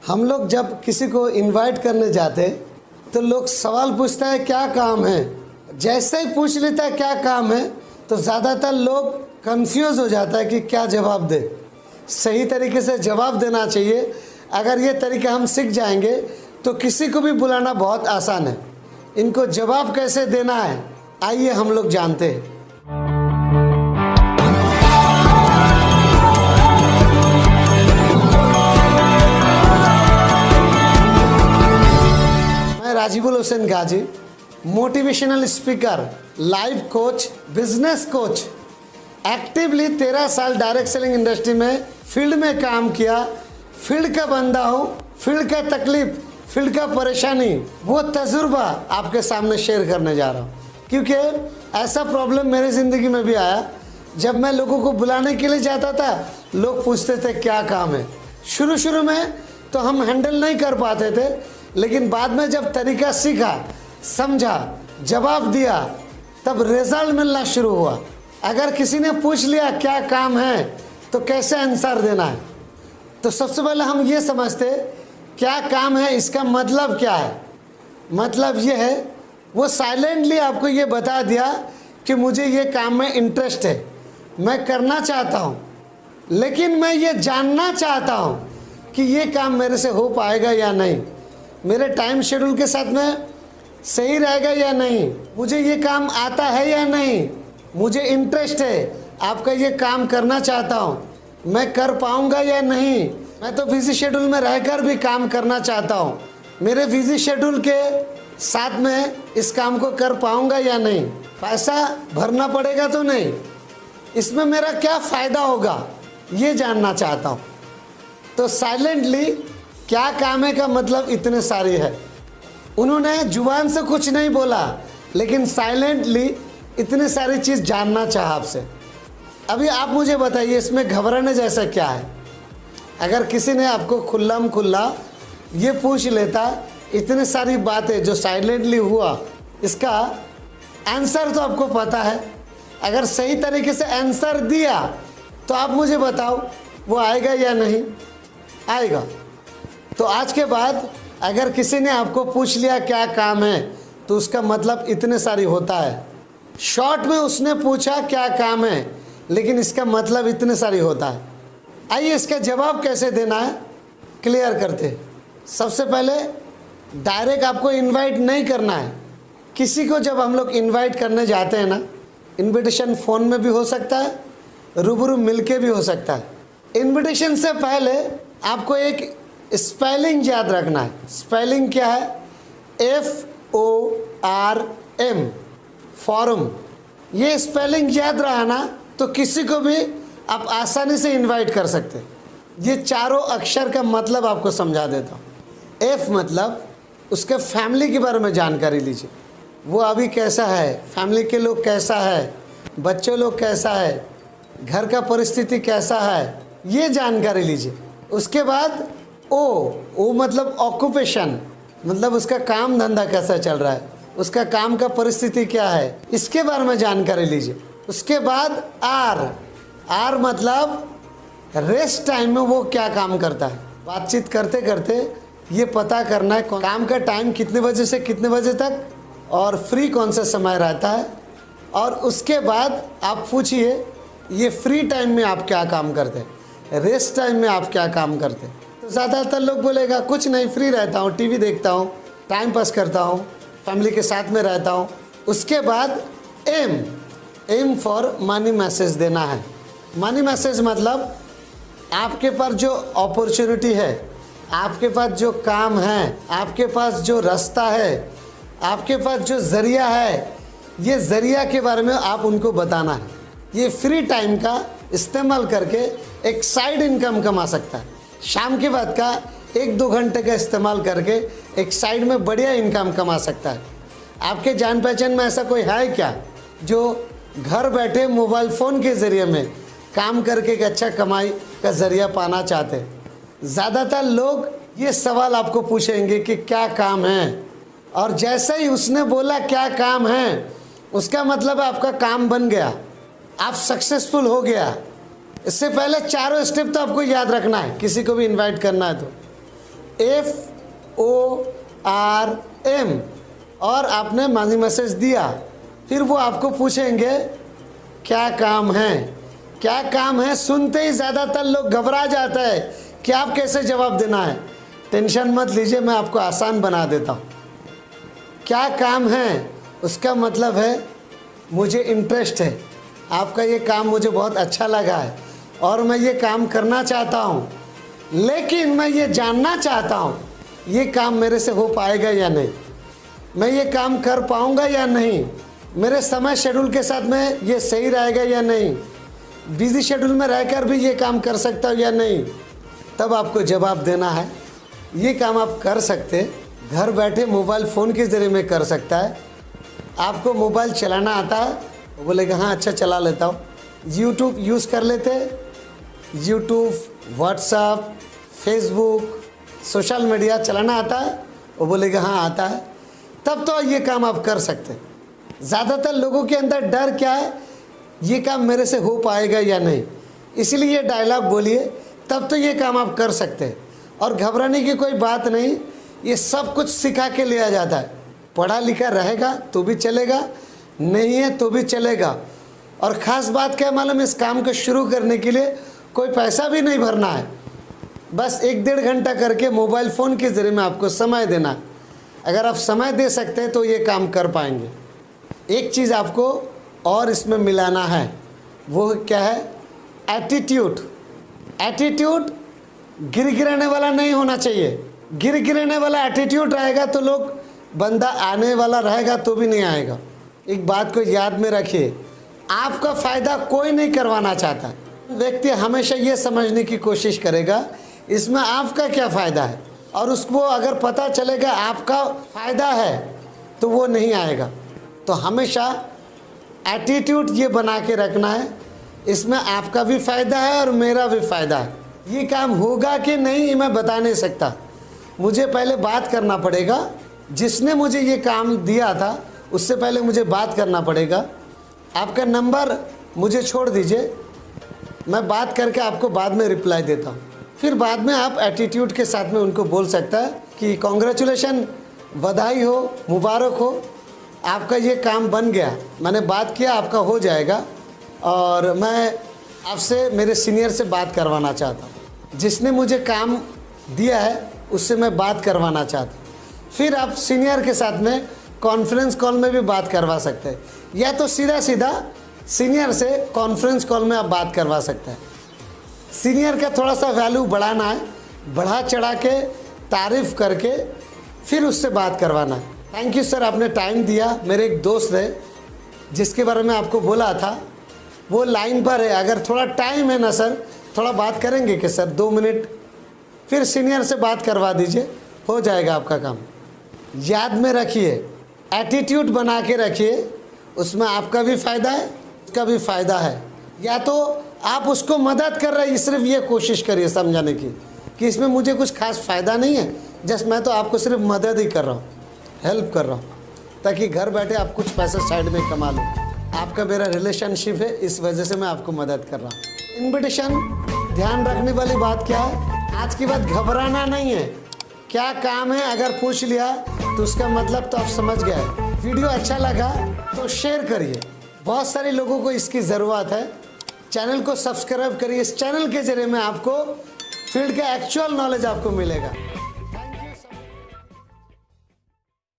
हम लोग जब किसी को इनवाइट करने जाते तो लोग सवाल पूछता है क्या काम है। जैसे ही पूछ लेता है क्या काम है तो ज़्यादातर लोग कंफ्यूज हो जाता है कि क्या जवाब दे। सही तरीके से जवाब देना चाहिए। अगर ये तरीका हम सीख जाएंगे तो किसी को भी बुलाना बहुत आसान है। इनको जवाब कैसे देना है आइए हम लोग जानते हैं। Rajibul Hussain Gazi, motivational speaker, life coach, business coach. Actively 13 साल डायरेक्ट सेलिंग इंडस्ट्री में फील्ड में काम किया। फील्ड का बंदा हूँ, फील्ड का तकलीफ, फील्ड का परेशानी, वो तजुर्बा आपके सामने शेयर करने जा रहा हूँ। क्योंकि ऐसा प्रॉब्लम मेरी ज़िंदगी में भी आया। जब मैं लोगों को बुलाने के लिए जाता था लोग पूछते थे क्या काम है। शुरू में तो हम हैंडल नहीं कर पाते थे, लेकिन बाद में जब तरीका सीखा, समझा, जवाब दिया, तब रिजल्ट मिलना शुरू हुआ। अगर किसी ने पूछ लिया क्या काम है तो कैसे आंसर देना है, तो सबसे पहले हम ये समझते क्या काम है, इसका मतलब क्या है। मतलब ये है वो साइलेंटली आपको ये बता दिया कि मुझे ये काम में इंटरेस्ट है, मैं करना चाहता हूँ, लेकिन मैं ये जानना चाहता हूँ कि ये काम मेरे से हो पाएगा या नहीं, मेरे टाइम शेड्यूल के साथ में सही रहेगा या नहीं, मुझे ये काम आता है या नहीं, मुझे इंटरेस्ट है, आपका ये काम करना चाहता हूँ, मैं कर पाऊँगा या नहीं, मैं तो बिजी शेड्यूल में रहकर भी काम करना चाहता हूँ, मेरे बिजी शेड्यूल के साथ में इस काम को कर पाऊँगा या नहीं, पैसा भरना पड़ेगा तो नहीं, इसमें मेरा क्या फ़ायदा होगा, ये जानना चाहता हूँ। तो साइलेंटली क्या काम है का मतलब इतने सारे है। उन्होंने जुबान से कुछ नहीं बोला, लेकिन साइलेंटली इतने सारी चीज़ जानना चाहा आपसे। अभी आप मुझे बताइए इसमें घबराने जैसा क्या है। अगर किसी ने आपको खुल्लम खुल्ला ये पूछ लेता इतने सारी बातें जो साइलेंटली हुआ, इसका आंसर तो आपको पता है। अगर सही तरीके से आंसर दिया तो आप मुझे बताओ वो आएगा या नहीं आएगा। तो आज के बाद अगर किसी ने आपको पूछ लिया क्या काम है तो उसका मतलब इतने सारी होता है। शॉर्ट में उसने पूछा क्या काम है, लेकिन इसका मतलब इतने सारी होता है। आइए इसका जवाब कैसे देना है क्लियर करते हैं। सबसे पहले डायरेक्ट आपको इनवाइट नहीं करना है किसी को। जब हम लोग इनवाइट करने जाते हैं ना, इनविटेशन फ़ोन में भी हो सकता है, रूबरू मिलके भी हो सकता है। इनविटेशन से पहले आपको एक स्पेलिंग याद रखना है। स्पेलिंग क्या है? FORM, forum. ये स्पेलिंग याद रहा ना तो किसी को भी आप आसानी से इनवाइट कर सकते हैं। ये चारों अक्षर का मतलब आपको समझा देता हूँ। F मतलब उसके फैमिली के बारे में जानकारी लीजिए, वो अभी कैसा है, फैमिली के लोग कैसा है, बच्चे लोग कैसा है, घर का परिस्थिति कैसा है, ये जानकारी लीजिए। उसके बाद ओ मतलब ऑक्यूपेशन, मतलब उसका काम धंधा कैसा चल रहा है, उसका काम का परिस्थिति क्या है, इसके बारे में जानकारी लीजिए। उसके बाद आर मतलब रेस्ट टाइम में वो क्या काम करता है। बातचीत करते करते ये पता करना है काम का टाइम कितने बजे से कितने बजे तक और फ्री कौन सा समय रहता है। और उसके बाद आप पूछिए ये फ्री टाइम में आप क्या काम करते हैं, रेस्ट टाइम में आप क्या काम करते हैं। तो ज़्यादातर लोग बोलेगा कुछ नहीं, फ्री रहता हूँ, टीवी देखता हूँ, टाइम पास करता हूँ, फैमिली के साथ में रहता हूँ। उसके बाद एम फॉर मनी मैसेज देना है। मनी मैसेज मतलब आपके पास जो अपॉर्चुनिटी है, आपके पास जो काम है, आपके पास जो रास्ता है, आपके पास जो ज़रिया है, ये ज़रिया के बारे में आप उनको बताना है। ये फ्री टाइम का इस्तेमाल करके एक साइड इनकम कमा सकता है। शाम के बाद का 1-2 घंटे का इस्तेमाल करके एक साइड में बढ़िया इनकम कमा सकता है। आपके जान पहचान में ऐसा कोई है क्या जो घर बैठे मोबाइल फ़ोन के ज़रिए में काम करके एक अच्छा कमाई का ज़रिया पाना चाहते हैं? ज़्यादातर लोग ये सवाल आपको पूछेंगे कि क्या काम है, और जैसे ही उसने बोला क्या काम है उसका मतलब आपका काम बन गया, आप सक्सेसफुल हो गया। इससे पहले चारों स्टेप तो आपको याद रखना है किसी को भी इनवाइट करना है तो। FORM और आपने मानी मैसेज दिया। फिर वो आपको पूछेंगे क्या काम है, क्या काम है। सुनते ही ज़्यादातर लोग घबरा जाता है कि आप कैसे जवाब देना है। टेंशन मत लीजिए, मैं आपको आसान बना देता हूँ। क्या काम है उसका मतलब है मुझे इंटरेस्ट है, आपका ये काम मुझे बहुत अच्छा लगा है और मैं ये काम करना चाहता हूँ, लेकिन मैं ये जानना चाहता हूँ ये काम मेरे से हो पाएगा या नहीं, मैं ये काम कर पाऊँगा या नहीं, मेरे समय शेड्यूल के साथ में ये सही रहेगा या नहीं, बिज़ी शेड्यूल में रहकर भी ये काम कर सकता हूँ या नहीं। तब आपको जवाब देना है। ये काम आप कर सकते, घर बैठे मोबाइल फ़ोन के ज़रिए में कर सकता है। आपको मोबाइल चलाना आता है, वो बोलेगा हाँ अच्छा चला लेता हूँ। यूट्यूब यूज़ कर लेते, YouTube, WhatsApp, Facebook, social media चलाना आता है, वो बोलेगा हाँ आता है। तब तो ये काम आप कर सकते। ज़्यादातर लोगों के अंदर डर क्या है, ये काम मेरे से हो पाएगा या नहीं, इसलिए ये डायलॉग बोलिए, तब तो ये काम आप कर सकते हैं। और घबराने की कोई बात नहीं, ये सब कुछ सिखा के लिया जाता है। पढ़ा लिखा रहेगा तो भी चलेगा, नहीं है तो भी चलेगा। और ख़ास बात क्या मालूम, इस काम को शुरू करने के लिए कोई पैसा भी नहीं भरना है, बस 1-1.5 घंटा करके मोबाइल फ़ोन के ज़रिए में आपको समय देना है। अगर आप समय दे सकते हैं तो ये काम कर पाएंगे। एक चीज़ आपको और इसमें मिलाना है, वो क्या है, एटीट्यूड। एटीट्यूड गिराने वाला नहीं होना चाहिए। गिराने वाला एटीट्यूड रहेगा तो लोग, बंदा आने वाला रहेगा तो भी नहीं आएगा। एक बात को याद में रखिए, आपका फ़ायदा कोई नहीं करवाना चाहता। व्यक्ति हमेशा ये समझने की कोशिश करेगा इसमें आपका क्या फ़ायदा है, और उसको अगर पता चलेगा आपका फ़ायदा है तो वो नहीं आएगा। तो हमेशा एटीट्यूड ये बना के रखना है, इसमें आपका भी फ़ायदा है और मेरा भी फ़ायदा है। ये काम होगा कि नहीं ये मैं बता नहीं सकता, मुझे पहले बात करना पड़ेगा। जिसने मुझे ये काम दिया था उससे पहले मुझे बात करना पड़ेगा। आपका नंबर मुझे छोड़ दीजिए, मैं बात करके आपको बाद में रिप्लाई देता हूँ। फिर बाद में आप एटीट्यूड के साथ में उनको बोल सकता है कि कॉन्ग्रेचुलेशन, बधाई हो, मुबारक हो, आपका ये काम बन गया, मैंने बात किया, आपका हो जाएगा और मैं आपसे मेरे सीनियर से बात करवाना चाहता हूँ, जिसने मुझे काम दिया है उससे मैं बात करवाना चाहता हूँ। फिर आप सीनियर के साथ में कॉन्फ्रेंस कॉल में भी बात करवा सकते हैं, या तो सीधा सीधा सीनियर से कॉन्फ्रेंस कॉल में आप बात करवा सकते हैं। सीनियर का थोड़ा सा वैल्यू बढ़ाना है, बढ़ा चढ़ा के तारीफ़ करके फिर उससे बात करवाना है। थैंक यू सर, आपने टाइम दिया। मेरे एक दोस्त है जिसके बारे में आपको बोला था, वो लाइन पर है, अगर थोड़ा टाइम है ना सर, थोड़ा बात करेंगे कि सर 2 मिनट, फिर सीनियर से बात करवा दीजिए, हो जाएगा आपका काम। याद में रखिए, एटीट्यूड बना के रखिए, उसमें आपका भी फ़ायदा है, उसका भी फ़ायदा है। या तो आप उसको मदद कर रहे हैं, सिर्फ ये कोशिश करिए समझाने की कि इसमें मुझे कुछ खास फ़ायदा नहीं है, जस्ट मैं तो आपको सिर्फ मदद ही कर रहा हूँ, हेल्प कर रहा हूँ, ताकि घर बैठे आप कुछ पैसा साइड में कमा लो। आपका मेरा रिलेशनशिप है, इस वजह से मैं आपको मदद कर रहा हूँ। इन्विटेशन, ध्यान रखने वाली बात क्या है, आज की बात घबराना नहीं है। क्या काम है अगर पूछ लिया तो उसका मतलब तो आप समझ गए। वीडियो अच्छा लगा तो शेयर करिए, बहुत सारे लोगों को इसकी ज़रूरत है। चैनल को सब्सक्राइब करिए, इस चैनल के ज़रिए में आपको फील्ड का एक्चुअल नॉलेज आपको मिलेगा।